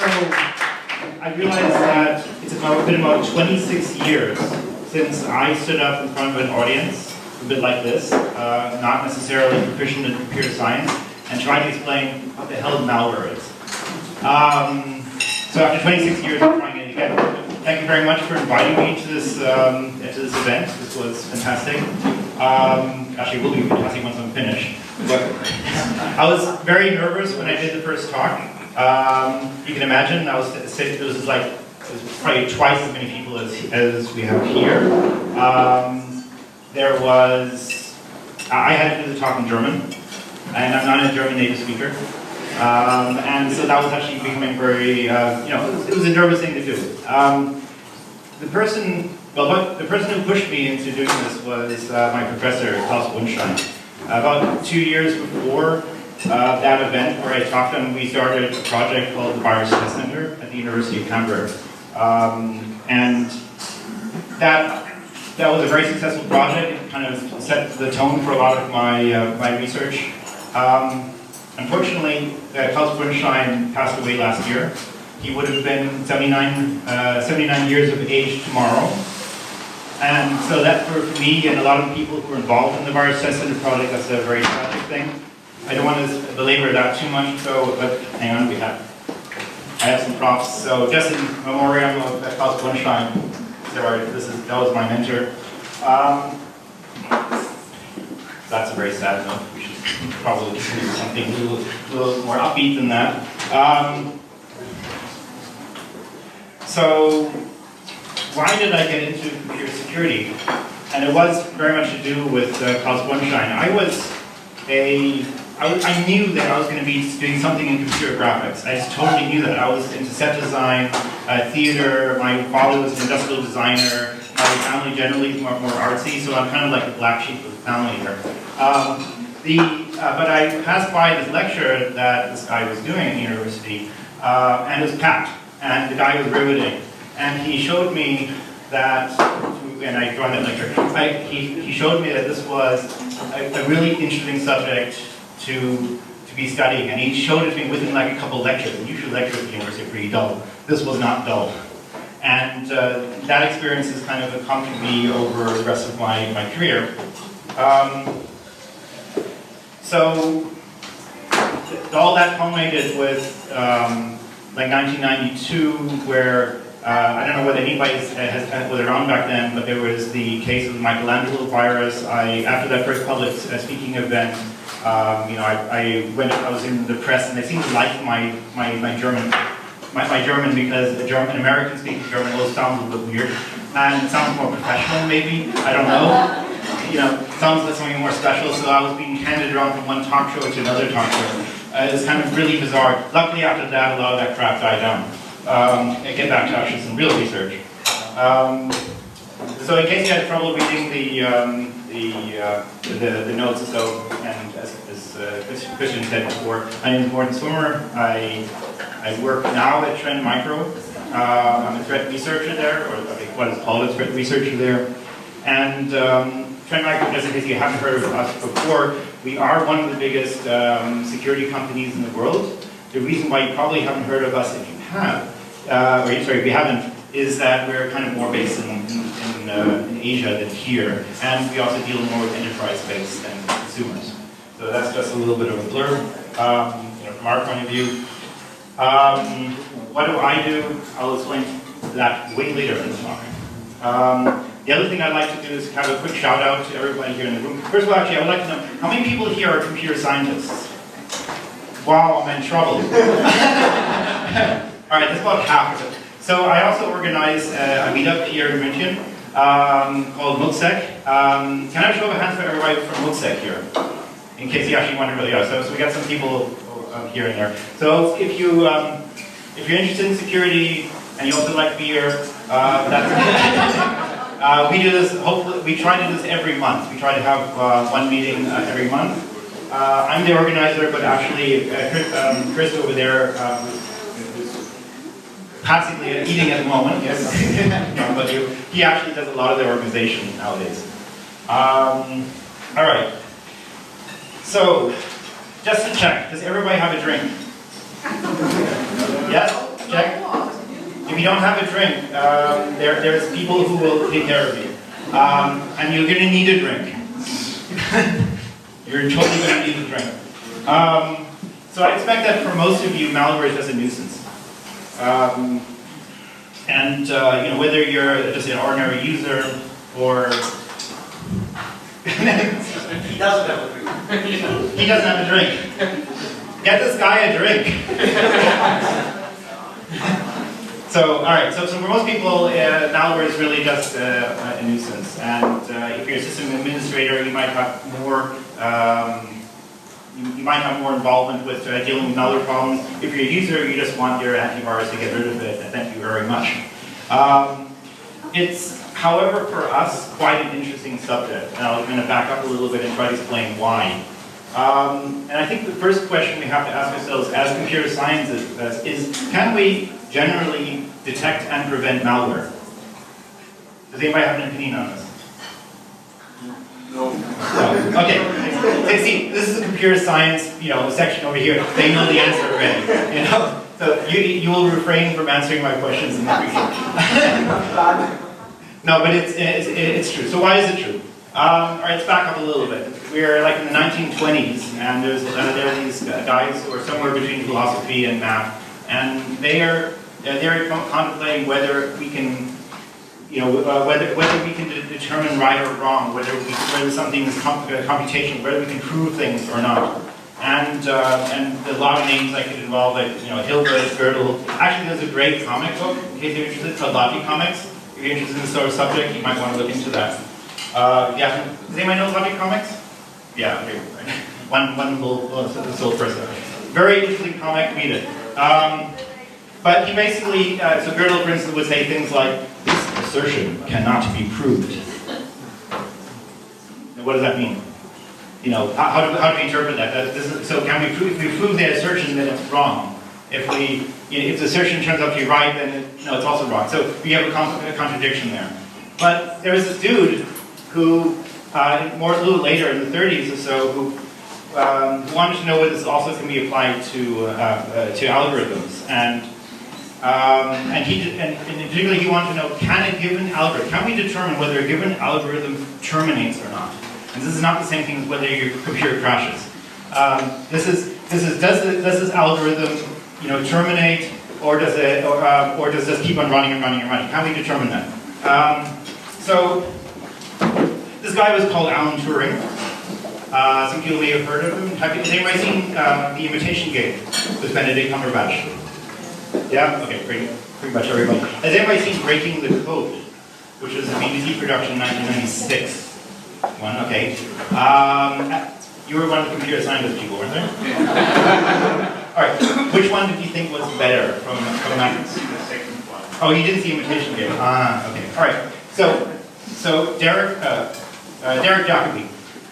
I realized that it's been about 26 years since I stood up in front of an audience, a bit like this, not necessarily proficient in computer science, and tried to explain what the hell malware is. So after 26 years, I'm trying it again. Thank you very much for inviting me to this event. This was fantastic. Actually, it will be fantastic once I'm finished. But I was very nervous when I did the first talk. You can imagine, there was probably twice as many people as we have here. I had to do the talk in German, and I'm not a German native speaker. And so that was actually becoming very, it was a nervous thing to do. The person who pushed me into doing this was my professor, Cohen. About 2 years before that event where I talked to him, we started a project called the Virus Test Center at the University of Hamburg. And that was a very successful project. It kind of set the tone for a lot of my research. Unfortunately, Klaus Bernstein passed away last year. He would have been 79 years of age tomorrow. And so that for me and a lot of people who are involved in the Virus Test Center project, that's a very tragic thing. I don't want to belabor that too much, but hang on, I have some props. So just in memoriam of Klaus Bernstein, that was my mentor. That's a very sad note. We should probably do something a little more upbeat than that. So why did I get into computer security? And it was very much to do with Klaus Bernstein. I knew that I was going to be doing something in computer graphics. I just totally knew that. I was into set design, theater. My father was an industrial designer. My family generally is more artsy, so I'm kind of like the black sheep of the family here. But I passed by this lecture that this guy was doing at the university, and it was packed, and the guy was riveting. And he showed me that, and I joined that lecture, he showed me that this was a really interesting subject to be studying, and he showed it to me within like a couple lectures. And usually lectures at the university are pretty dull. This was not dull. And that experience has kind of accompanied me over the rest of my career. So all that culminated with like 1992, where I don't know whether anybody was around back then, but there was the case of the Michelangelo virus. After that first public speaking event, I was in the press, and they seemed to like my German. My German, because an American speaking German always sounds a little bit weird, and it sounds more professional maybe, I don't know. Sounds like something more special, so I was being handed around from one talk show to another talk show. It was kind of really bizarre. Luckily after that, a lot of that crap died down. I get back to actually some real research. So in case you had trouble reading the notes, and as Christian said before, my name is Gordon Swimmer. I work now at Trend Micro. I'm a threat researcher there, or what is called a threat researcher there. And Trend Micro, just in case you haven't heard of us before, we are one of the biggest security companies in the world. The reason why you probably haven't heard of us, if you have, if you haven't, is that we're kind of more based in Asia than here, and we also deal more with enterprise space than consumers. So that's just a little bit of a blur from our point of view. What do I do? I'll explain that way later in the talk. The other thing I'd like to do is have a quick shout out to everybody here in the room. First of all, actually, I would like to know, how many people here are computer scientists? Wow, I'm in trouble. All right, that's about half of it. So I also organize a meetup here in München called MULSEC. Can I have a show of hands for everybody from MULSEC here? In case you actually wonder who they are. So we got some people here and there. So if you're interested in security and you also like beer, we do this. Hopefully, we try to do this every month. We try to have one meeting every month. I'm the organizer, but actually, Chris over there is passively eating at the moment. Yes, but he actually does a lot of the organization nowadays. All right. So, just to check, does everybody have a drink? Yes? check. If you don't have a drink, there's people who will take care of you. And you're going to need a drink. You're totally going to need a drink. So I expect that for most of you, malware is just a nuisance. Whether you're just an ordinary user or... He doesn't have a drink. He doesn't have a drink. Get this guy a drink. So, all right. So for most people, malware is really just a nuisance. And if you're a system administrator, you might have more. You might have more involvement with dealing with malware problems. If you're a user, you just want your antivirus to get rid of it. Thank you very much. It's, however, for us, quite an interesting subject. And I'll kind of back up a little bit and try to explain why. And I think the first question we have to ask ourselves as computer scientists is, can we generally detect and prevent malware? Does anybody have an opinion on this? No. No. Okay. So see, this is a computer science, section over here. They know the answer already. So you will refrain from answering my questions in the future. No, but it's true. So why is it true? All right, let's back up a little bit. We're like in the 1920s, and there are these guys who are somewhere between philosophy and math, and they're contemplating whether we can, whether we can determine right or wrong, whether something is computation, whether we can prove things or not. And a lot of names I could involve, like Hilbert, Gödel. Actually, there's a great comic book in case you're interested called Logic Comics. If you're interested in this sort of subject, you might want to look into that. Yeah, does anybody know Logic Comics? Yeah, okay. One sole person. Very interesting comic, read it. But he basically, so Gödel, for instance, would say things like, this assertion cannot be proved. What does that mean? How do we interpret that? So can we prove, if we prove the assertion, then it's wrong. If the assertion turns out to be right, then it's also wrong. So we have a contradiction there. But there was this dude who, a little later in the 30s or so, who wanted to know whether this also can be applied to algorithms, and particularly he wanted to know, can we determine whether a given algorithm terminates or not? And this is not the same thing as whether your computer crashes. Does this algorithm terminate, or does it just keep on running and running and running? Can we determine that? So this guy was called Alan Turing. Some people may have heard of him. Has anybody seen The Imitation Game with Benedict Cumberbatch? Yeah? Okay, pretty much everybody. Has anybody seen Breaking the Code, which was a BBC production in 1996? One, okay. You were one of the computer scientist people, weren't there? All right. Which one did you think was better from that? The second one. Oh, you didn't see Imitation Game. Okay. All right. So Derek Jacobi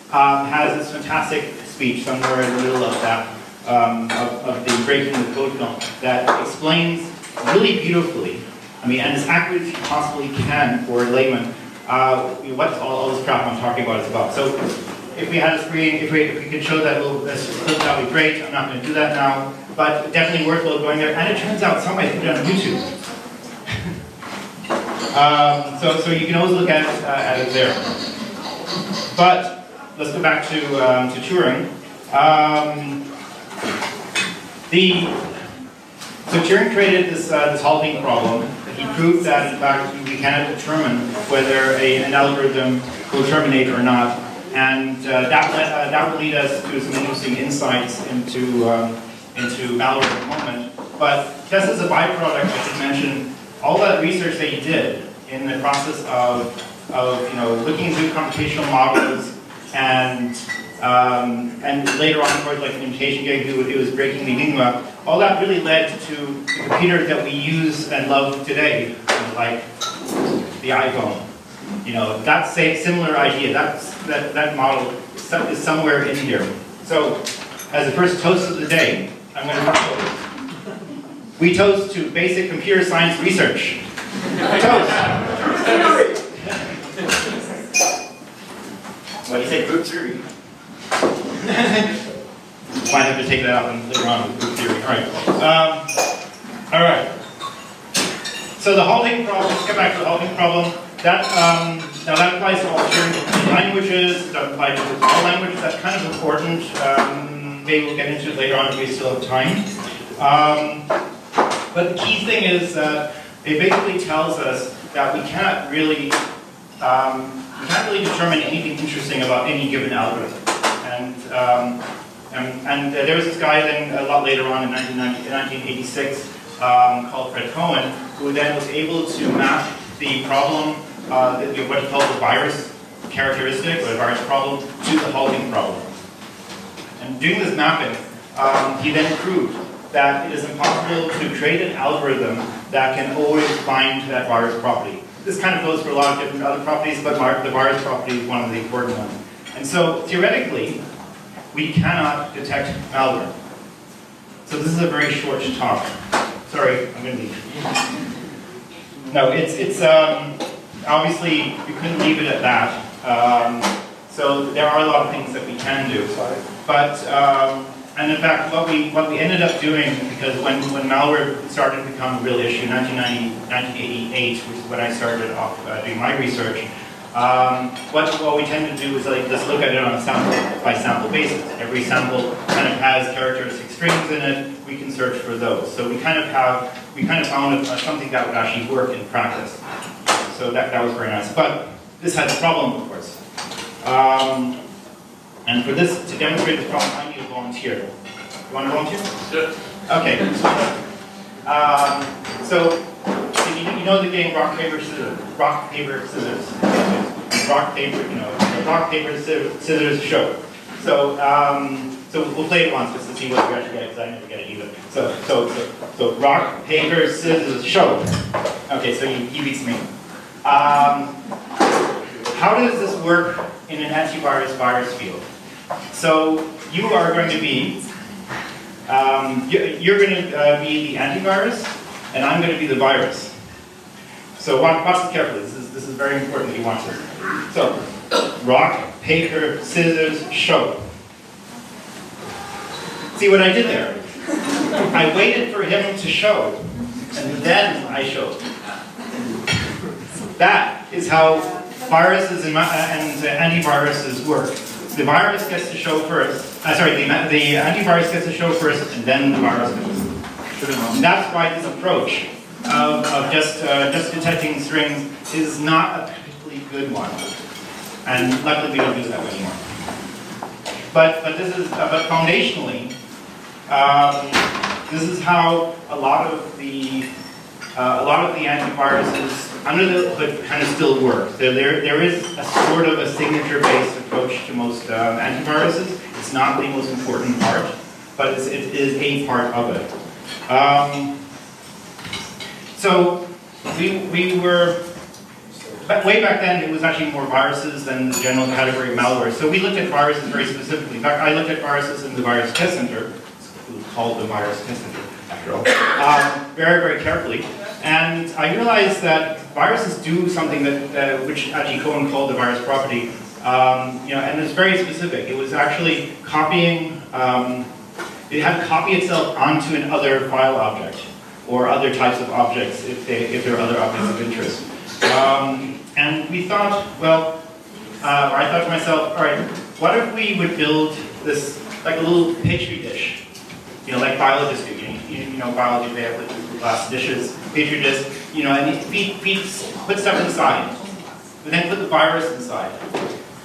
has this fantastic speech somewhere in the middle of that of the Breaking the Code film that explains really beautifully, and as accurate as you possibly can for a layman, what all this crap I'm talking about is about. So if we had a screen, if we could show that little clip, that would be great. I'm not going to do that now, but definitely worthwhile going there. And it turns out somebody put it on YouTube. So you can always look at it there. But let's go back to Turing. So Turing created this halting problem. He proved that, in fact, we cannot determine whether an algorithm will terminate or not, and that will lead us to some interesting insights into malware at the moment. But just as a byproduct, I should mention all that research that he did in the process of looking into computational models and later on, of course, like the Imitation Game, it was breaking the enigma. All that really led to the computer that we use and love today, like the iPhone. That similar idea. That model is somewhere in here. So, as the first toast of the day, I'm going to propose. We toast to basic computer science research. Toast. What do you say, group theory? Might have to take that out later on with group theory. All right. So the halting problem, let's get back to the halting problem. That, now that applies to all languages, that applies to all languages, that's kind of important. Maybe we'll get into it later on if we still have time. But the key thing is that it basically tells us that we can't really determine anything interesting about any given algorithm. And there was this guy then a lot later on in 1986 called Cohen, who then was able to map the problem, what he called the virus characteristic, or the virus problem, to the halting problem. And doing this mapping, he then proved that it is impossible to create an algorithm that can always find that virus property. This kind of goes for a lot of different other properties, but the virus property is one of the important ones. And so, theoretically, we cannot detect malware. So this is a very short talk. Sorry, I'm going to leave. No, it's obviously, we couldn't leave it at that. So there are a lot of things that we can do. But, and in fact, what we ended up doing, because when malware started to become a real issue, 1988, which is when I started off doing my research, what we tend to do is just look at it on a sample by sample basis. Every sample kind of has characteristic strings in it. We can search for those. So we kind of found something that would actually work in practice. So that was very nice. But this has a problem, of course. And for this, to demonstrate this problem, I need a volunteer. You want to volunteer? Sure. Okay. So you know the game rock, paper, scissors. Rock, paper, scissors. Rock, paper, rock, paper, scissors, show. So we'll play it once just to see what we actually get, because I never get it either. So rock, paper, scissors, show. Okay, so he beats me. How does this work in an antivirus virus field? So you are going to be, you're going to be the antivirus, and I'm going to be the virus. So watch this carefully. This is very important that you watch this. So, rock, paper, scissors, show. See what I did there? I waited for him to show, and then I showed. That is how viruses and antiviruses work. The virus gets to show first. The antivirus gets to show first, and then the virus goes. That's why this approach of just detecting strings is not a particularly good one. And luckily, we don't do that anymore. But foundationally, this is how a lot of the antiviruses under the hood kind of still work. There is a sort of a signature-based approach to most antiviruses. It's not the most important part, but it is a part of it. So we were, way back then, it was actually more viruses than the general category of malware. So we looked at viruses very specifically. In fact, I looked at viruses in the virus test center. It was called the virus test center, after all, very, very carefully. And I realized that viruses do something that which actually Cohen called the virus property, and it's very specific. It was actually copying. It had to copy itself onto another file object or other types of objects if there are other objects of interest. And we thought, well, or I thought to myself, all right, what if we would build this like a little petri dish, like biologists do. Biology, they have little glass dishes, petri dish, and put stuff inside, but then put the virus inside.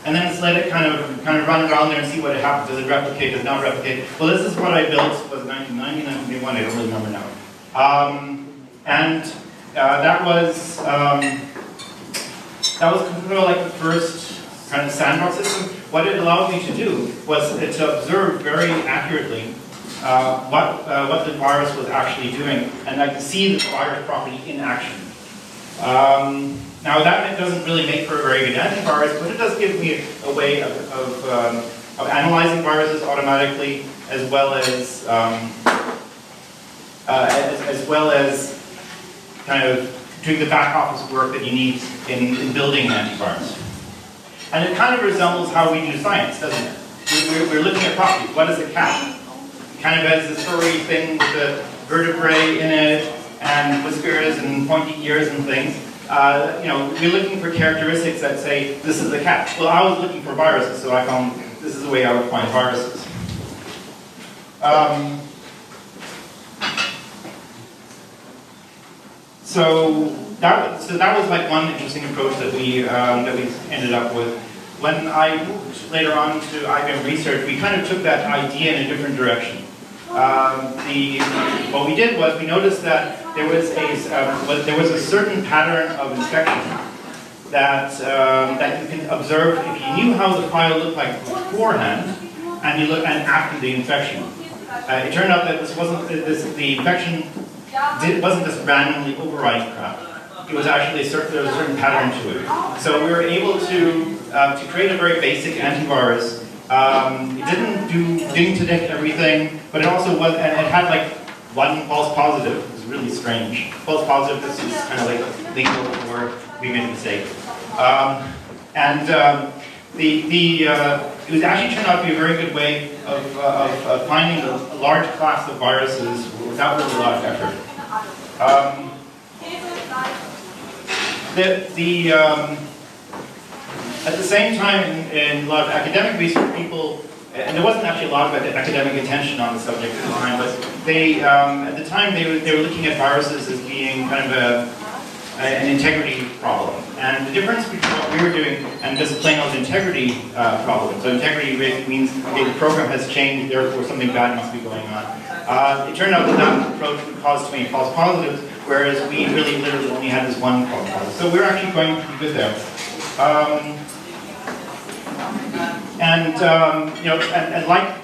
And then just let it kind of run around there and see what happens. Does it replicate? Does it not replicate? Well, this is what I built. Was it 1990, 1991? I don't really remember now. That was kind of like the first kind of sandbox system. What it allowed me to do was to observe very accurately what the virus was actually doing, and I could see the virus property in action. Now that doesn't really make for a very good antivirus, but it does give me a way of analyzing viruses automatically, as well as kind of doing the back office work that you need in building an antivirus. And it kind of resembles how we do science, doesn't it? We're looking at properties. What is a cat? It kind of has this furry thing with the vertebrae in it. and whiskers and pointy ears and things. We're looking for characteristics that say, this is a cat. Well, I was looking for viruses, so I found this is the way I would find viruses. So that was like one interesting approach that we ended up with. When I moved later on to IBM Research, we kind of took that idea in a different direction. What we did was we noticed that there was a certain pattern of inspection that you can observe if you knew how the file looked like beforehand and after the infection. It turned out that the infection wasn't just randomly override crap. It was actually there was a certain pattern to it. So we were able to create a very basic antivirus. It didn't detect everything, but it also was, and it had like one false positive. It was really strange. False positive. This is kind of like legal or we made a mistake. It was actually turned out to be a very good way of finding a large class of viruses without really a lot of effort. At the same time, in a lot of academic research, people, and there wasn't actually a lot of academic attention on the subject at the time, but at the time they were looking at viruses as being kind of an integrity problem. And the difference between what we were doing and just plain old integrity problem. So integrity basically means, okay, the program has changed, therefore something bad must be going on. It turned out that approach would cause too many false positives, whereas we really literally only had this one false positive. So we're actually going pretty good there. And like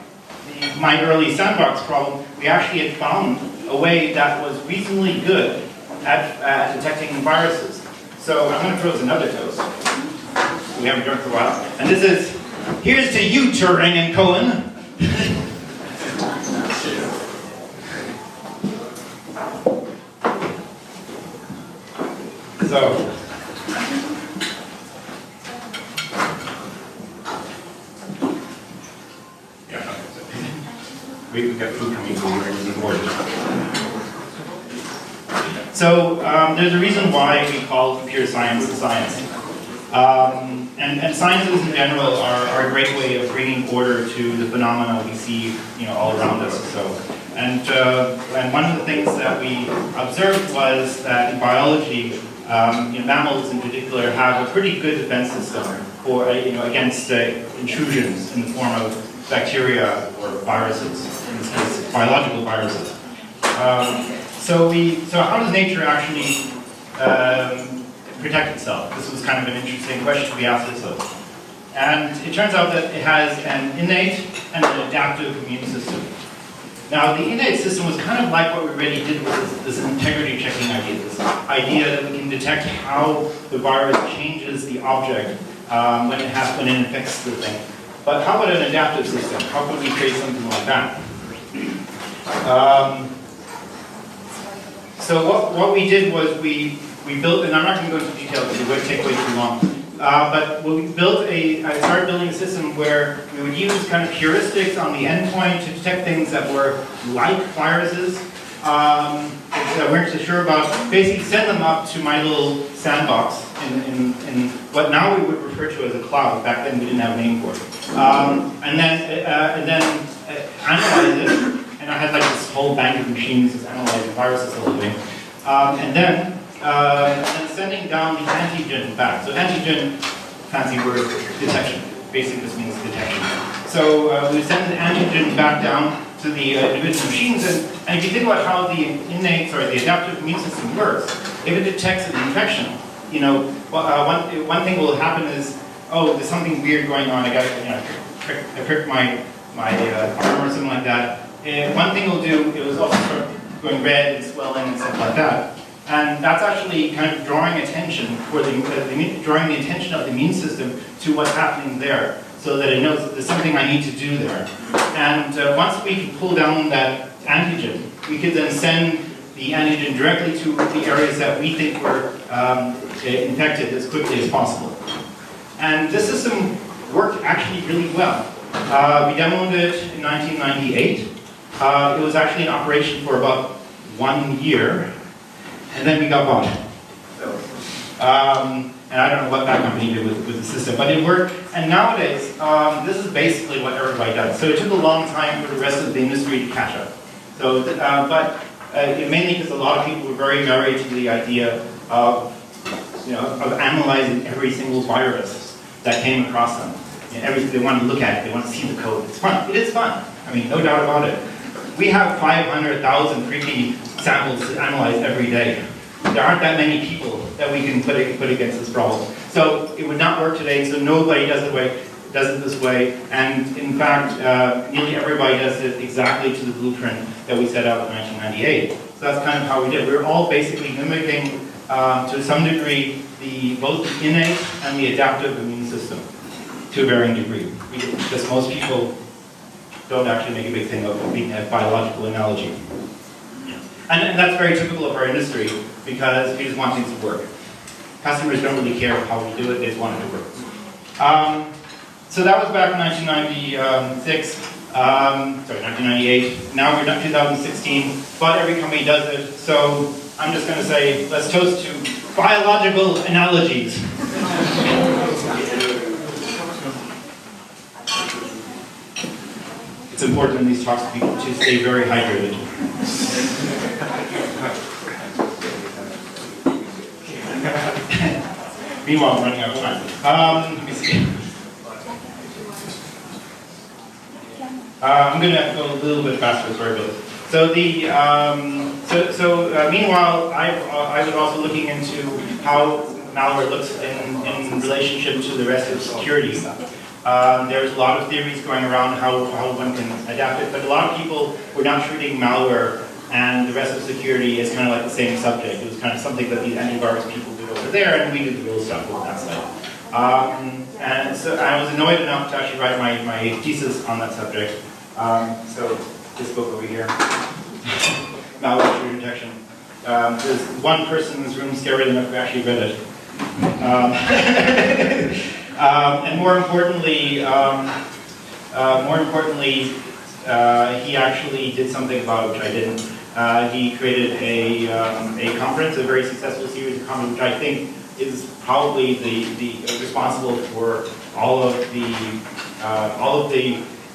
my early sandbox problem, we actually had found a way that was reasonably good at detecting viruses. So I'm going to propose another toast. We haven't drunk for a while. And this is, here's to you, Turing and Cohen. So, we've got food coming forward. So there's a reason why we call computer science science. And sciences in general are a great way of bringing order to the phenomena we see, all around us. So, and one of the things that we observed was that in biology, mammals in particular have a pretty good defense system for against intrusions in the form of bacteria or viruses, in this case, biological viruses. So how does nature actually protect itself? This was kind of an interesting question we asked ourselves. And it turns out that it has an innate and an adaptive immune system. Now, the innate system was kind of like what we already did with this integrity checking idea, this idea that we can detect how the virus changes the object when it infects the thing. But how about an adaptive system? How could we create something like that? So what we did was we built, and I'm not going to go into detail because it would take way too long, but we started building a system where we would use kind of heuristics on the endpoint to detect things that were like viruses that we weren't so sure about, basically send them up to my little sandbox in what now we would refer to as a cloud. Back then we didn't have a name for it. And then analyze it. And I had like this whole bank of machines just analyzing viruses all the way. And then sending down the antigen back. So antigen, fancy word, detection. Basically this means detection. So we send the antigen back down to the individual machines. And if you think about how the the adaptive immune system works, if it detects an infection, one thing will happen is, oh, there's something weird going on. I got, I pricked my arm or something like that. One thing it'll do, it was also start going red and swelling and stuff like that. And that's actually kind of drawing attention drawing the attention of the immune system to what's happening there, so that it knows that there's something I need to do there. And once we can pull down that antigen, we could then send the antigen directly to the areas that we think were infected as quickly as possible. And this system worked actually really well. We demoed it in 1998. It was actually in operation for about 1 year. And then we got bought. And I don't know what that company did with the system, but it worked. And nowadays, this is basically what everybody does. So it took a long time for the rest of the industry to catch up. So, mainly because a lot of people were very married to the idea of, of analyzing every single virus that came across them. They want to look at it, they want to see the code. It's fun. It is fun. I mean, no doubt about it. We have 500,000 freaky samples to analyze every day. There aren't that many people that we can put against this problem. So it would not work today, so nobody does it this way. And in fact, nearly everybody does it exactly to the blueprint that we set out in 1998. So that's kind of how we did. We're all basically mimicking, to some degree, both the innate and the adaptive immune system, to a varying degree. Because most people don't actually make a big thing of being a biological analogy. And that's very typical of our industry, because we just want things to work. Customers don't really care how we do it, they just want it to work. So that was back in 1998. Now we're in 2016, but every company does it. So I'm just going to say, let's toast to biological analogies. It's important in these talks to stay very hydrated. Meanwhile, I'm running out of time. Let me see. I'm going to go a little bit faster, sorry about this. So meanwhile, I was also looking into how malware looks in relationship to the rest of security. There's a lot of theories going around how one can adapt it, but a lot of people were not treating malware and the rest of security as kind of like the same subject. It was kind of something that these antivirus people did over there, and we did the real stuff with that side. And so I was annoyed enough to actually write my thesis on that subject. So this book over here, Malware Intrusion Detection. There's one person in this room scary enough who actually read it. And more importantly, he actually did something about it which I didn't. He created a conference, a very successful series of conferences, which I think is probably the responsible for all of the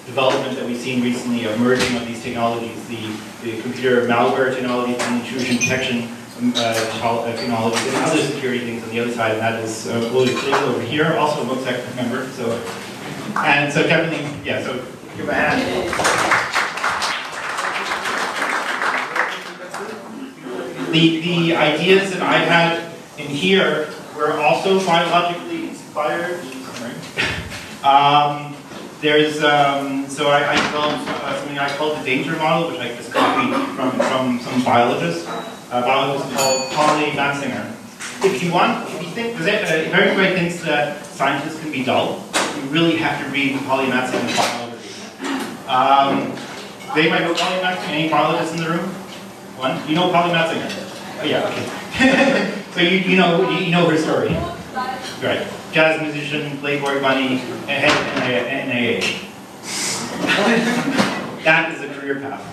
development that we've seen recently of merging of these technologies, the computer malware technologies and intrusion detection technologies and other security things on the other side, and that is William Klegel over here, also a MOSEC member. So definitely, yeah. So give a hand. The ideas that I've had in here were also biologically inspired. There's so I developed something I called the danger model, which I just copied from some biologists. A biologist called Polly Matzinger. If you think, if everybody thinks that scientists can be dull, you really have to read Polly Matzinger's biology. They might know Polly Matzinger. Any biologists in the room? One? You know Polly Matzinger? Oh yeah, okay. So you know her story, right? Jazz musician, Playboy bunny, and head NIH. That is a career path.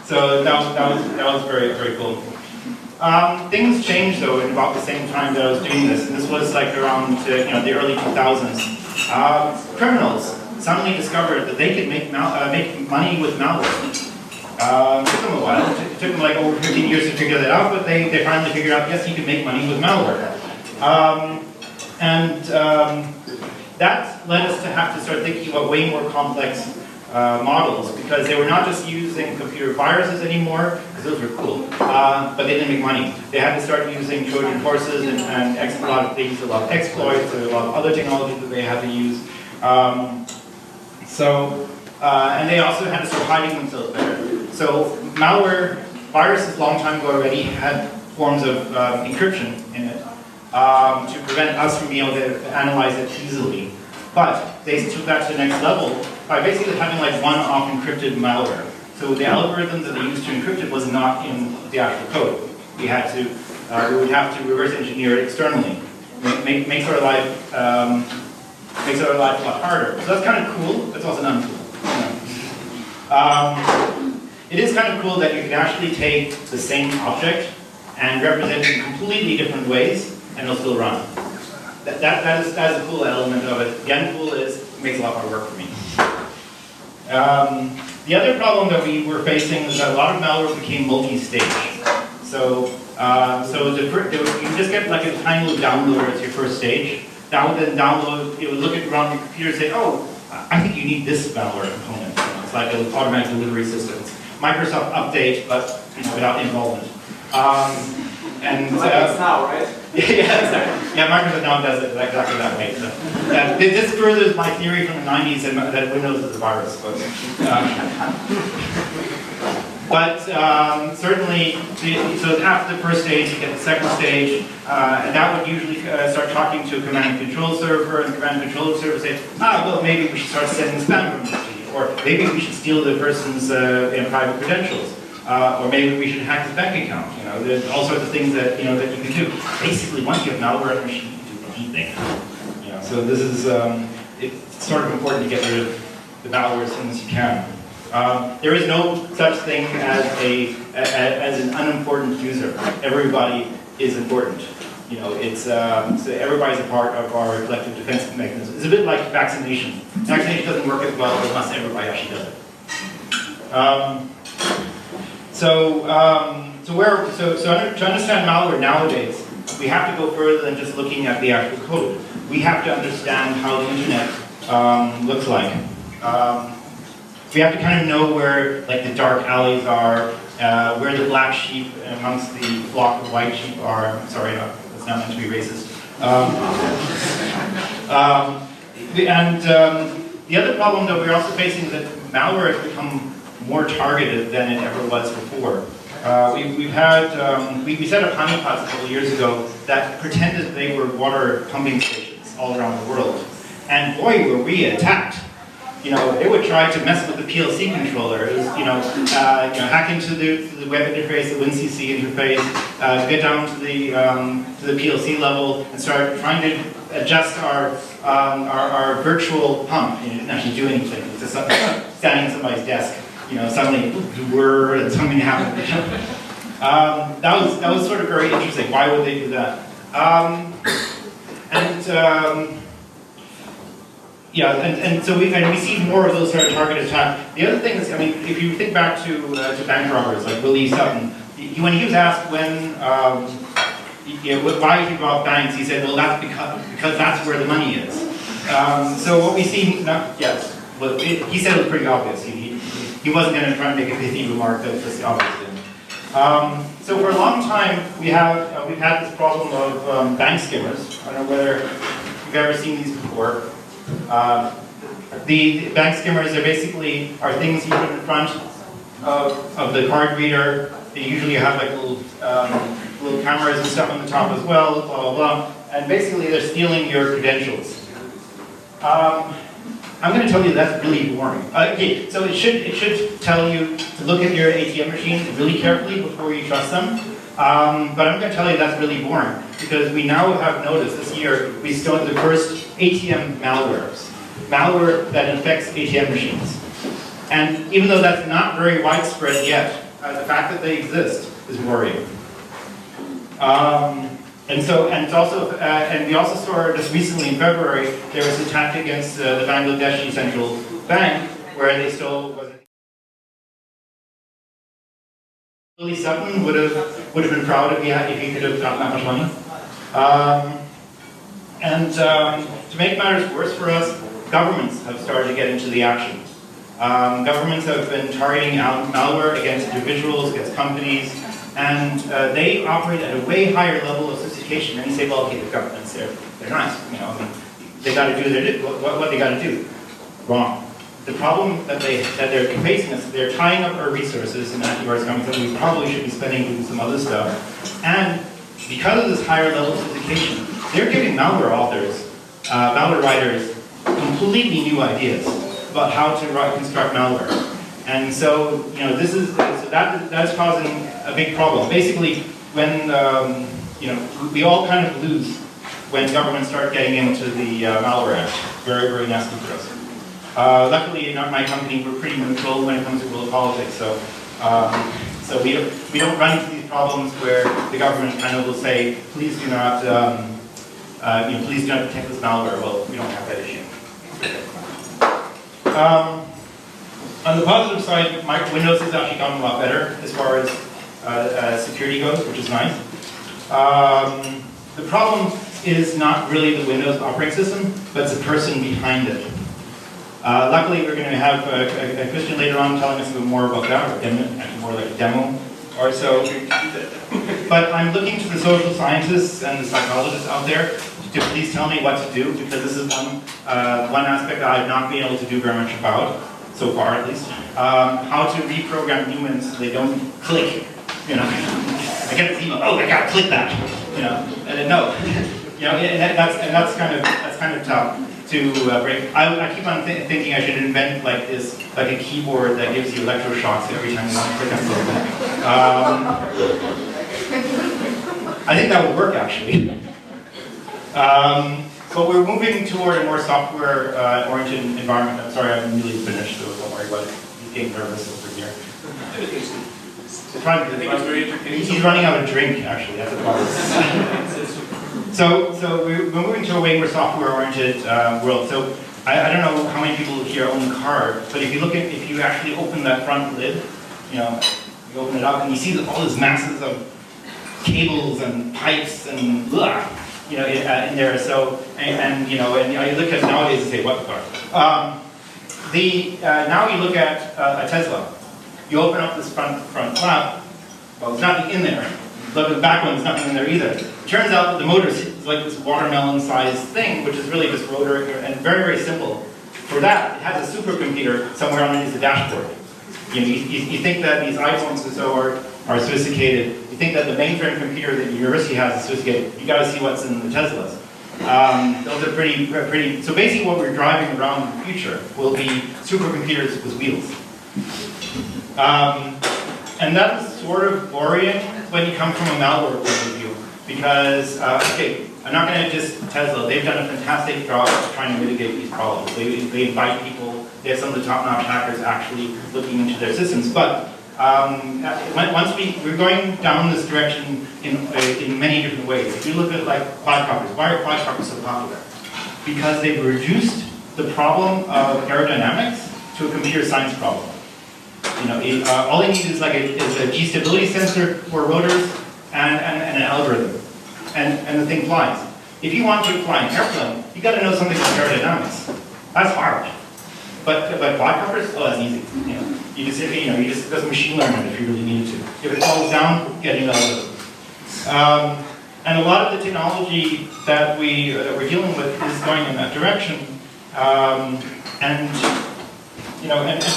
So that was very, very cool. Things changed though in about the same time that I was doing this, and this was like around the early 2000s. Criminals suddenly discovered that they could make money with malware. It took them a while. It took them like over 15 years to figure that out, but they finally figured out, yes, you can make money with malware. That led us to have to start thinking about way more complex models, because they were not just using computer viruses anymore, because those were cool, but they didn't make money. They had to start using Trojan horses and a lot of things, a lot of exploits, a lot of other technologies that they had to use. And they also had to start hiding themselves better. So malware, viruses long time ago already had forms of encryption in it to prevent us from being able to analyze it easily. But they took that to the next level by basically having like one-off encrypted malware. So the algorithm that they used to encrypt it was not in the actual code. We would have to reverse engineer it externally. Makes our life a lot harder. So that's kind of cool. That's also not cool. it is kind of cool that you can actually take the same object and represent it in completely different ways, and it'll still run. That is a cool element of it. The uncool is, it makes a lot more work for me. The other problem that we were facing is that a lot of malware became multi-stage. So you just get like a tiny little downloader as your first stage. That would then download, it would look at around your computer and say, oh, I think you need this malware component. It's like an automatic delivery system. It's Microsoft update, but without involvement. It's now, right? Yeah, Microsoft now does it exactly that way. So, this furthers my theory from the 90s that Windows is a virus. But certainly, so after the first stage, you get the second stage, and that would usually start talking to a command and control server, and the command and control server say, well, maybe we should start sending spam messages, or maybe we should steal the person's private credentials. Or maybe we should hack his bank account. There's all sorts of things that that you can do. Basically, once you have malware on a machine, you can do anything. So this is it's sort of important to get rid of the malware as soon as you can. There is no such thing as an unimportant user. Everybody is important. So everybody's a part of our collective defense mechanism. It's a bit like vaccination. Vaccination doesn't work as well unless everybody actually does it. To understand malware nowadays, we have to go further than just looking at the actual code. We have to understand how the internet looks like. We have to kind of know where the dark alleys are, where the black sheep amongst the flock of white sheep are. I'm sorry, that's not meant to be racist. The other problem that we're also facing is that malware has become more targeted than it ever was before. We set up honeypots a couple of years ago that pretended they were water pumping stations all around the world. And boy, were we attacked. They would try to mess with the PLC controller. It was, hack into the web interface, the WinCC interface, get down to the PLC level and start trying to adjust our virtual pump. It didn't actually do anything. It was just standing at somebody's desk. Suddenly, whir, and something happened. That was sort of very interesting. Why would they do that? So we see more of those sort of targeted attacks. The other thing is, if you think back to bank robbers like Willie Sutton, when he was asked why he robbed banks, he said, well, that's because that's where the money is. So what we see now, yes, well, he said it was pretty obvious. He wasn't going to try and make a pithy remark that was just obvious. So for a long time, we've had this problem of bank skimmers. I don't know whether you've ever seen these before. The bank skimmers are things you put in front of the card reader. They usually have little cameras and stuff on the top as well, blah, blah, blah. And basically they're stealing your credentials. I'm going to tell you that's really boring. Okay, so it should tell you to look at your ATM machines really carefully before you trust them. But I'm going to tell you that's really boring because we now have noticed this year we started the first ATM malware that infects ATM machines. And even though that's not very widespread yet, the fact that they exist is worrying. And we also saw just recently in February there was an attack against the Bangladeshi Central Bank where they stole. Willie Sutton would have been proud if he could have gotten that much money. To make matters worse for us, governments have started to get into the action. Governments have been targeting malware against individuals, against companies, and they operate at a way higher level of sophistication. And you say, well, okay, the governments, they're nice, they got to do what they got to do. Wrong. The problem that they're facing is they're tying up our resources in antivirus companies that we probably should be spending doing some other stuff. And because of this higher level of sophistication, they're giving malware authors, malware writers, completely new ideas about how to construct malware. And so, that's causing a big problem. Basically, when we all kind of lose when governments start getting into the malware act. Very, very nasty for us. Luckily, in my company, we're pretty neutral when it comes to world politics, so So we don't run into these problems where the government kind of will say, please do not, please do not detect this malware. Well, we don't have that issue. On the positive side, Windows has actually gotten a lot better as far as security goes, which is nice. The problem is not really the Windows operating system, but it's the person behind it. Luckily, we're going to have a Christian later on telling us a bit more about that, or actually more like a demo or so. But I'm looking to the social scientists and the psychologists out there to please tell me what to do, because this is one aspect that I've not been able to do very much about, so far at least. How to reprogram humans so they don't click, you know. I get this email, oh, I gotta click that, you know, and then no. You know, and that's kind of tough to break. I keep on thinking I should invent like a keyboard that gives you electroshocks every time you want to click on something. I think that would work actually. But we're moving toward a more software-oriented environment. I'm sorry, I'm nearly finished, so don't worry about it. He's getting nervous over here. He's running out of drink, actually. That's the problem. So we're moving to a way more software-oriented world. So I don't know how many people here own a car, but if you actually open that front lid, you know, you open it up and you see all these masses of cables and pipes and blah, you know, in there. So and you know, and I look at nowadays and say, what the fuck? Now you look at a Tesla. You open up this front flap. Well, there's nothing in there. Look at the back one, there's nothing in there either. It turns out that the motor is like this watermelon-sized thing, which is really just rotor and very, very simple. For that, it has a supercomputer somewhere underneath the dashboard. You know, you think that these iPhones and so are sophisticated. You think that the mainframe computer that the university has is sophisticated. You got to see what's in the Teslas. Those are pretty. So basically, what we're driving around in the future will be supercomputers with wheels. And that is sort of worrying when you come from a malware point of view, because okay, I'm not going to just Tesla. They've done a fantastic job of trying to mitigate these problems. They invite people. They have some of the top-notch hackers actually looking into their systems. But once we're going down this direction in many different ways. If you look at like quadcopters, why are quadcopters so popular? Because they've reduced the problem of aerodynamics to a computer science problem. You know, all they need is a G-stability sensor for rotors and an algorithm, and the thing flies. If you want to fly an airplane, you got to know something about aerodynamics. That's hard. But quadcopters, oh, that's easy. You know, you just does machine learning if you really need to. If it falls down, get an algorithm. And a lot of the technology that we're dealing with is going in that direction, and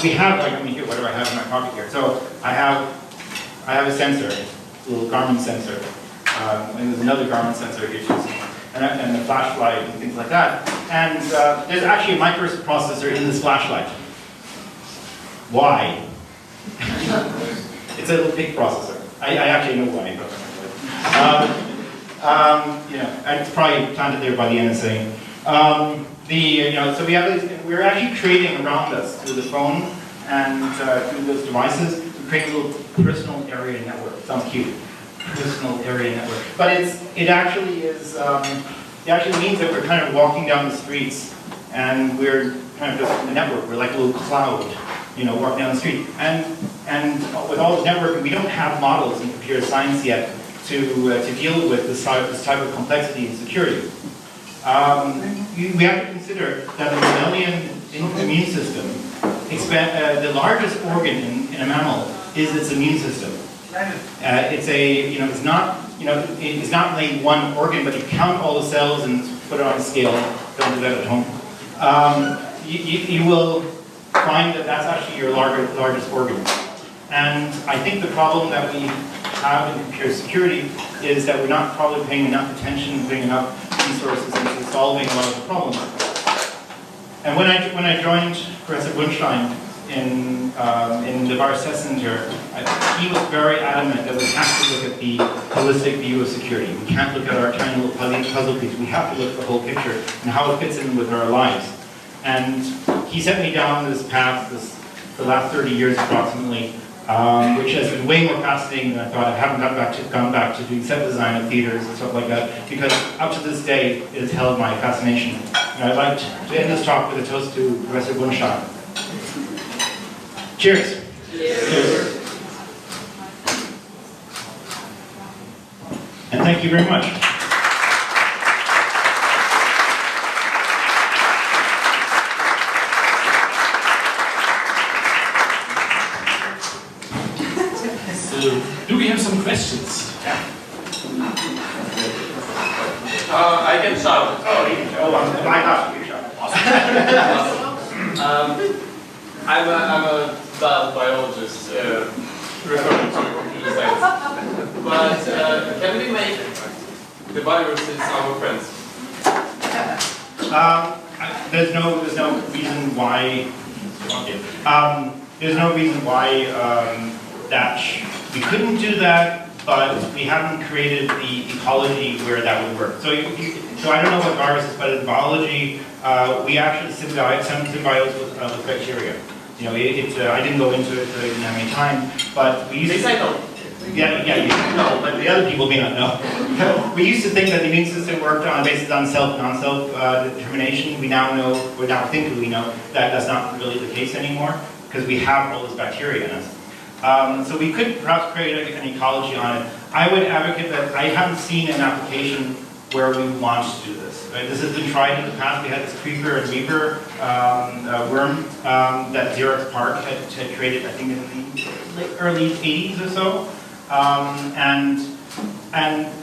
we have, like, here, what do I have in my pocket here? So I have a sensor, a little Garmin sensor, and there's another Garmin sensor here too, and a flashlight and things like that. And there's actually a microprocessor in this flashlight. Why? It's a little PIC processor. I actually know why, but it's probably planted there by the NSA. So we're actually creating around us through the phone and through those devices, we create a little personal area network. Sounds cute, personal area network. But it actually means that we're kind of walking down the streets and we're kind of just a network. We're like a little cloud, walking down the street. And with all this networking, we don't have models in computer science yet to deal with this type of complexity and security. We have to consider that the mammalian immune system, the largest organ in a mammal is its immune system. It's not only one organ, but you count all the cells and put it on a scale. Don't do that at home. You will find that that's actually your largest organ. And I think the problem that we have in computer security is that we're not probably paying enough attention, putting enough resources into solving a lot of the problems. And when I joined Professor Bunstein in the Virus Test Center, he was very adamant that we have to look at the holistic view of security. We can't look at our tiny little puzzle piece. We have to look at the whole picture and how it fits in with our lives. And he set me down this path, the last 30 years approximately, which has been way more fascinating than I thought. I haven't gone back to doing set design of theaters and stuff like that, because up to this day it has held my fascination. And I'd like to end this talk with a toast to Professor Bunstein. Cheers. Cheers. And thank you very much. Do we have some questions? I can shout. Oh, you can shout. My gosh, you can shout. I'm a biologist referring to computer science. But can we make the viruses our friends? There's no reason why. There's no reason why that we couldn't do that, but we haven't created the ecology where that would work. So, so I don't know what viruses, but in biology, we actually symbiotes with bacteria. You know, I didn't go into it because I didn't have any time, but we used to. I know. Yeah, you know, but the other people may not know. We used to think that the immune system worked based on non-self determination. We now know, or now think we know, that that's not really the case anymore, because we have all this bacteria in us. So we could perhaps create an ecology on it. I would advocate that. I haven't seen an application where we want to do this. Right? This has been tried in the past. We had this creeper and reaper worm that Xerox PARC had created, I think, in the early 80s or so. And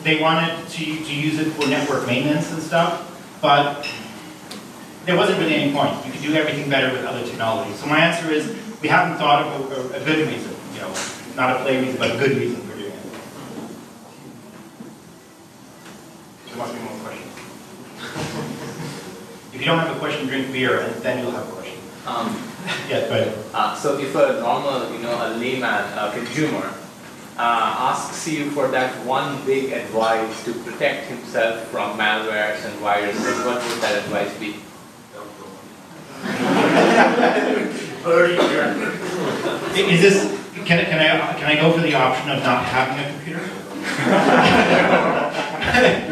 they wanted to use it for network maintenance and stuff, but there wasn't really any point. You could do everything better with other technologies. So my answer is, we haven't thought of a good reason, you know, not a play reason, but a good reason for doing it. There must be more questions. If you don't have a question, drink beer, and then you'll have a question. Yes, go ahead. So if a normal, a layman, consumer, asks you for that one big advice to protect himself from malwares and viruses, what would that advice be? Is this? Can I go for the option of not having a computer?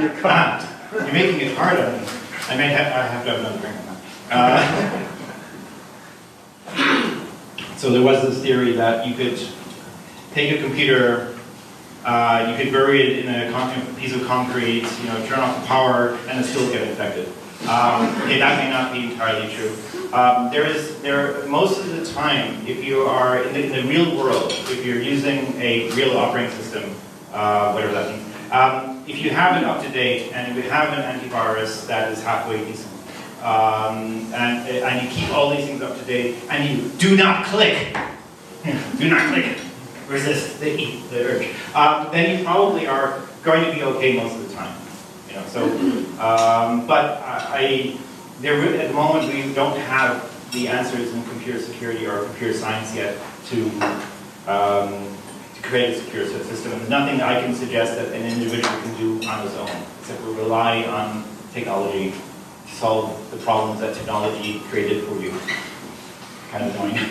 You can't. You're making it hard on me. I have to have another drink on that. So there was this theory that you could take a computer, you could bury it in a piece of concrete, turn off the power, and it still get infected. Okay, that may not be entirely true. Most of the time, if you are in the real world, if you're using a real operating system, whatever that means, if you have it up to date and you have an antivirus that is halfway decent, and you keep all these things up to date, and you do not click, resist the urge, then you probably are going to be okay most of the time. But at the moment we don't have the answers in computer security or computer science yet to create a secure system. And there's nothing I can suggest that an individual can do on his own, except for rely on technology to solve the problems that technology created for you. Kind of annoying.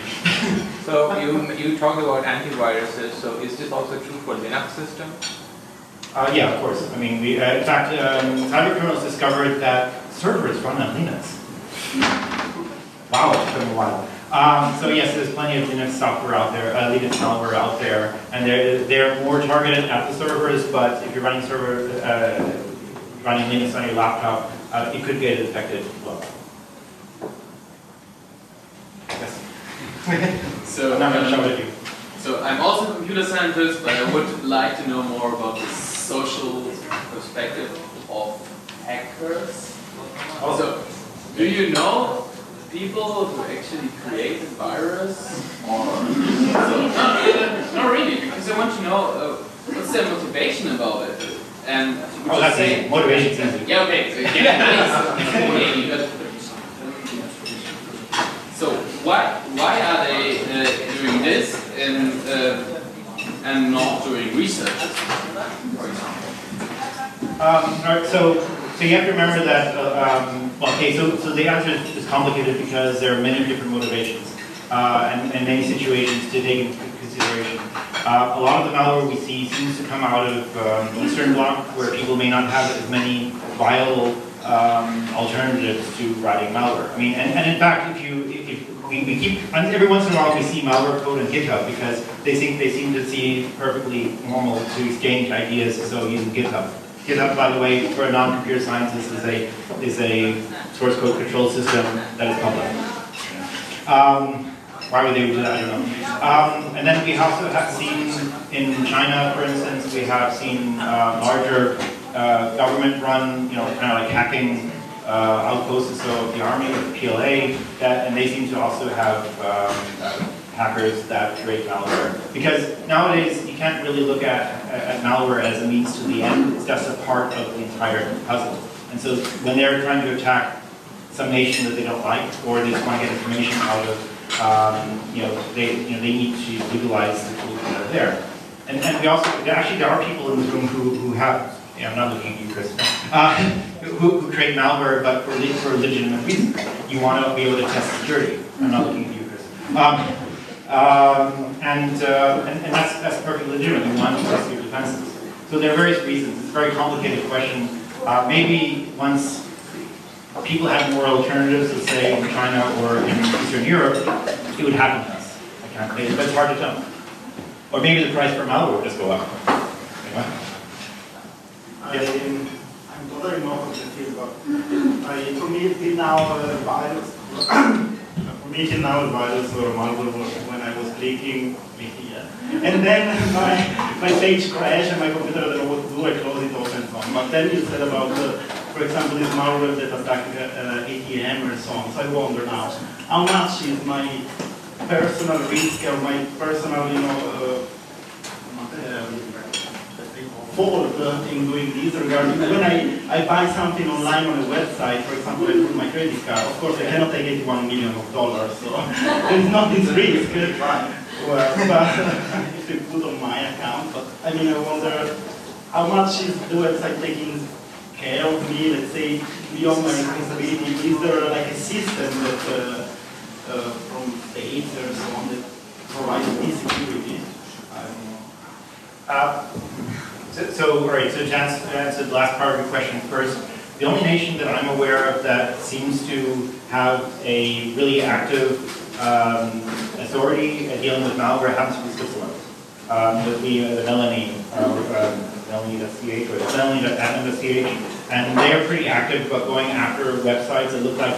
So you talked about antiviruses. So is this also true for Linux system? Yeah, of course. I mean, in fact, cyber criminals discovered that servers run on Linux. Wow, it's been a while. So yes, there's plenty of Linux software out there, Linux malware out there, and they're more targeted at the servers. But if you're running running Linux on your laptop, it could get infected as well. Yes. So I'm not going to show it to you. So I'm also a computer scientist, but I would like to know more about the social perspective of hackers. So, do you know people who actually create a virus? Or not really, because I want to know what's their motivation about it. And that's it. Motivation sensitive. Yeah, okay. So why are they doing this and not doing research, for example? All right, so you have to remember that. So the answer is complicated because there are many different motivations. and many situations to take into consideration. A lot of the malware we see seems to come out of the Eastern Bloc, where people may not have as many viable alternatives to writing malware. I mean, and in fact, we keep, every once in a while we see malware code on GitHub because they seem to see perfectly normal to exchange ideas, so using GitHub. GitHub, by the way, for a non-computer scientist is a source code control system that is public. Why would they do that? I don't know. And then we also have seen in China, for instance, we have seen larger government-run, kind of like hacking outposts of the army, of the PLA, and they seem to also have hackers that create malware. Because nowadays, you can't really look at malware as a means to the end. It's just a part of the entire puzzle. And so when they're trying to attack some nation that they don't like, or they just want to get information out of, they need to utilize the tools that are there. And we also, actually, there are people in this room who have, I'm not looking at you, Chris, who create malware, but for legitimate reasons. You want to be able to test security. I'm not looking at you, Chris. And that's perfectly legitimate. You want to test your defenses. So there are various reasons. It's a very complicated question. Maybe once people have more alternatives, let's say in China or in Eastern Europe, it would happen to us. I can't say it, but it's hard to tell. Or maybe the price for malware would just go up. Anyway. I'm totally not of the field, but for me till now virus or malware was when I was clicking here. And then my page crashed and my computer didn't know what to do, I closed it off and so on. But then you said about, for example, this malware that attacked ATM and so on. So I wonder now, how much is my personal risk or my personal, fault in doing this regarding when I buy something online on a website, for example, I put my credit card. Of course, I cannot take $81 million, so there is not this risk. But if you put on my account, but I mean, I wonder how much is the website taking care of me? Let's say beyond my responsibility. Is there like a system that from states or so on that provides this security? I don't know. All right, so to answer the last part of your question first, the only nation that I'm aware of that seems to have a really active authority dealing with malware happens to be Switzerland. With the Melanie, Melanie.ch or Melanie.admin.ch, and they are pretty active about going after websites that look like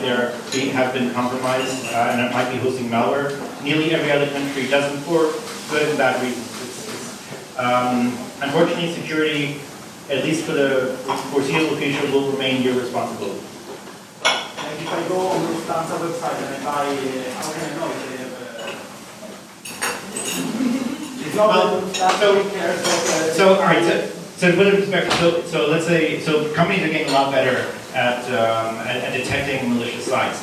they have been compromised and it might be hosting malware. Nearly every other country doesn't, for good and bad reasons. Unfortunately, security, at least for the foreseeable future, will remain your responsibility. Like if I go on the Lufthansa website and I buy, how can I know if they have it's not Well, so all right, so to put it in perspective, so let's say, so companies are getting a lot better at detecting malicious sites.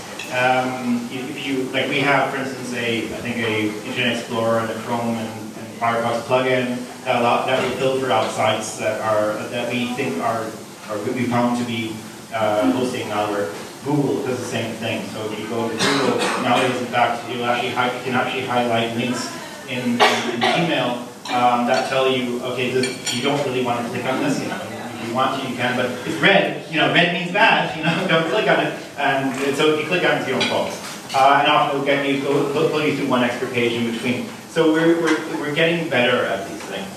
If you, like we have, for instance, I think a Internet Explorer and a Chrome and Firefox plugin that will filter out sites that we think are we found to be hosting malware. Google does the same thing. So if you go to Google nowadays, in fact, you can actually highlight links in email that tell you, okay, you don't really want to click on this. If you want to, you can, but it's red. Red means bad. Don't click on it. And so if you click on it, it's your own fault. And often it'll pull you through one extra page in between. So we're getting better at these things.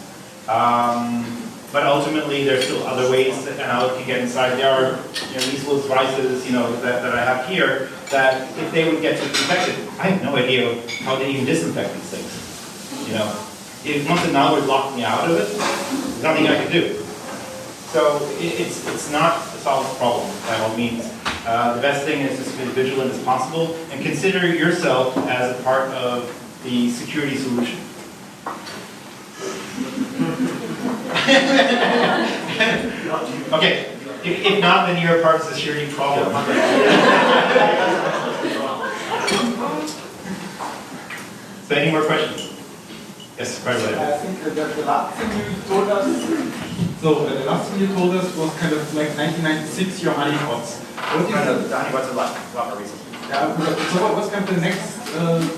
But ultimately, there's still other ways that how it can get inside. There are these little devices, that I have here, that if they would get infected, I have no idea how they even disinfect these things. If once the malware locked me out of it, there's nothing I can do. So it's not a solved problem by all means. The best thing is just to be as vigilant as possible and consider yourself as a part of the security solution. Okay, if not, then you're a part of the security problem. So any more questions? Yes, right away. I think that the last thing you told us, was kind of like 1996, your honeypots. What is that? The honeypots are a lot more recent. So what's kind of the next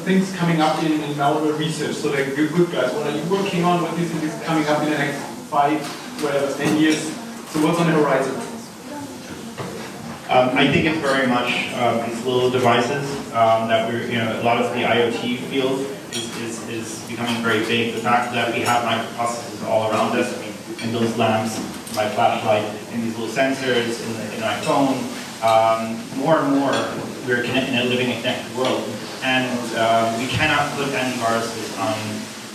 things coming up in malware research? So like good guys, what are you working on? What do you think is coming up in the next 5, whatever, 10 years? So what's on the horizon? I think it's very much these little devices that we're, a lot of the IoT field is becoming very big. The fact that we have microprocessors all around us, in those lamps, my flashlight, in these little sensors, in my phone, more and more we're in a living and connected world. And we cannot put antiviruses on,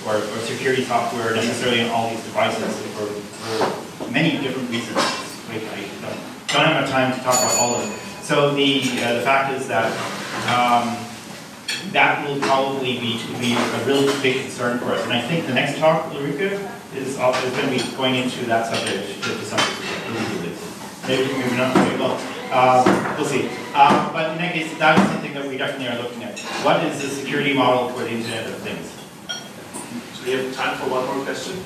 or security software necessarily on all these devices for many different reasons. I don't have enough time to talk about all of them. So the fact is that that will probably be a real big concern for us. And I think the next talk, Ulrike, is going to be going into that subject to some extent. Maybe not, maybe well. We'll see. But in any case, that is something that we definitely are looking at. What is the security model for the Internet of Things? So we have time for one more question.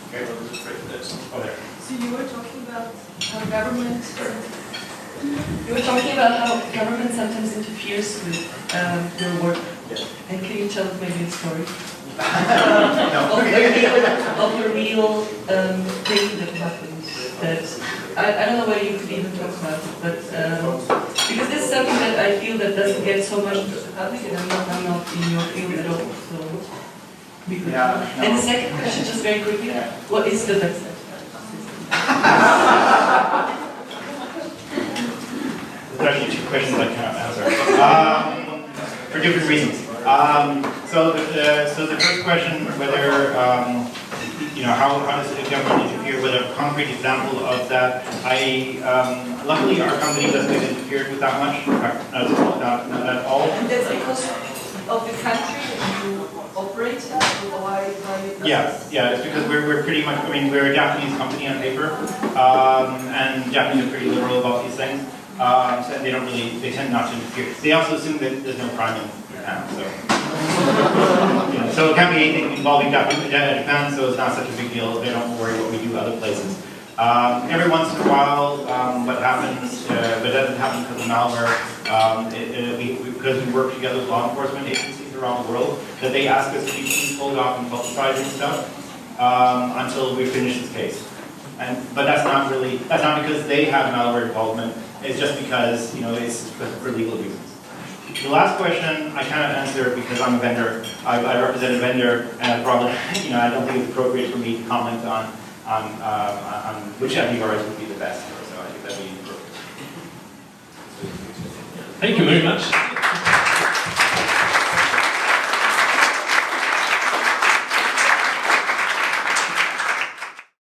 Okay, well, there's a break for this. Oh, there. So you were talking about how government sometimes interferes with your work. Yes. And can you tell maybe a story? No. of a real thing that happened that I don't know whether you could even talk about it, but because this is something that I feel that doesn't get so much into the public, and I'm not in your field at all. So Yeah, no. And the second question, just very quickly, what is the best system? There's actually 2 questions I cannot answer for different reasons. So the first question, whether how does the government interfere with a concrete example of that? Luckily our company doesn't get interfered with that much, not at all. And that's because of the country that you operate in, or why? Yeah, it's because we're pretty much, we're a Japanese company on paper, and Japanese are pretty liberal about these things, so they tend not to interfere. They also assume that there's no crime in Japan, so. So it can't be anything involving Japan, so it's not such a big deal. They don't worry what we do other places. Every once in a while, what happens, but it doesn't happen because of malware, because we work together with law enforcement agencies around the world, that they ask us to be pulled off and publicizing stuff until we finish this case. But that's not because they have malware involvement. It's just because it's for legal reasons. The last question I cannot answer because I'm a vendor. I represent a vendor, and I don't think it's appropriate for me to comment on which antivirus would be the best. So I think that'd be inappropriate. Thank you very much.